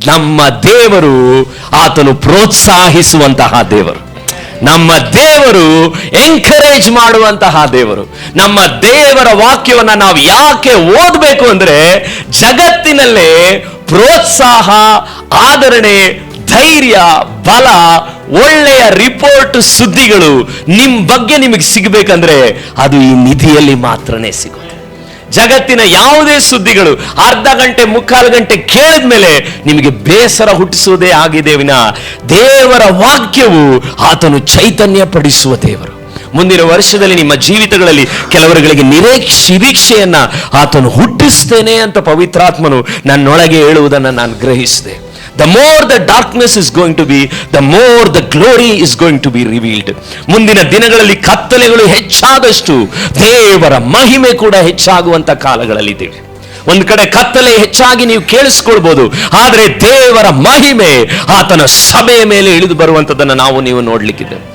ನಮ್ಮ ದೇವರು ಆತನು ಪ್ರೋತ್ಸಾಹಿಸುವಂತಹ ದೇವರು, ನಮ್ಮ ದೇವರು ಎಂಕರೇಜ್ ಮಾಡುವಂತಹ ದೇವರು. ನಮ್ಮ ದೇವರ ವಾಕ್ಯವನ್ನ ನಾವು ಯಾಕೆ ಓದಬೇಕು ಅಂದ್ರೆ, ಜಗತ್ತಿನಲ್ಲೇ ಪ್ರೋತ್ಸಾಹ, ಆದರಣೆ, ಧೈರ್ಯ, ಬಲ, ಒಳ್ಳೆಯ ರಿಪೋರ್ಟ್, ಸುದ್ದಿಗಳು ನಿಮ್ ಬಗ್ಗೆ ನಿಮಗೆ ಸಿಗಬೇಕಂದ್ರೆ ಅದು ಈ ನಿಧಿಯಲ್ಲಿ ಮಾತ್ರನೇ ಸಿಗುತ್ತೆ. ಜಗತ್ತಿನ ಯಾವುದೇ ಸುದ್ದಿಗಳು ಅರ್ಧ ಗಂಟೆ ಮುಕ್ಕಾಲು ಗಂಟೆ ಕೇಳಿದ ಮೇಲೆ ನಿಮಗೆ ಬೇಸರ ಹುಟ್ಟಿಸುವುದೇ ಆಗಿದೆ ವಿನ, ದೇವರ ವಾಕ್ಯವು ಆತನು ಚೈತನ್ಯ ಪಡಿಸುವ ದೇವರು. ಮುಂದಿನ ವರ್ಷದಲ್ಲಿ ನಿಮ್ಮ ಜೀವಿತಗಳಲ್ಲಿ ಕೆಲವರುಗಳಿಗೆ ನಿರೀಕ್ಷೆಯನ್ನ ಆತನು ಹುಟ್ಟಿಸ್ತೇನೆ ಅಂತ ಪವಿತ್ರಾತ್ಮನು ನನ್ನೊಳಗೆ ಹೇಳುವುದನ್ನು ನಾನು ಗ್ರಹಿಸಿದೆ. The more the darkness is going to be, the more the glory is going to be revealed. ಮುಂದಿನ ದಿನಗಳಲ್ಲಿ ಕತ್ತಲೆಗಳು ಹೆಚ್ಚಾದಷ್ಟು ದೇವರ ಮಹಿಮೆ ಕೂಡ ಹೆಚ್ಚಾಗುವಂತ ಕಾಲಗಳಲ್ಲಿದ್ದೇವೆ. ಒಂದು ಕಡೆ ಕತ್ತಲೆ ಹೆಚ್ಚಾಗಿ ನೀವು ಕೇಳಿಸ್ಕೊಳ್ಬಹುದು, ಆದರೆ ದೇವರ ಮಹಿಮೆ ಆತನ ಸಭೆಯ ಮೇಲೆ ಇಳಿದು ಬರುವಂತದನ್ನು ನಾವು ನೀವು ನೋಡ್ಲಿಕ್ಕಿದ್ದೇವೆ.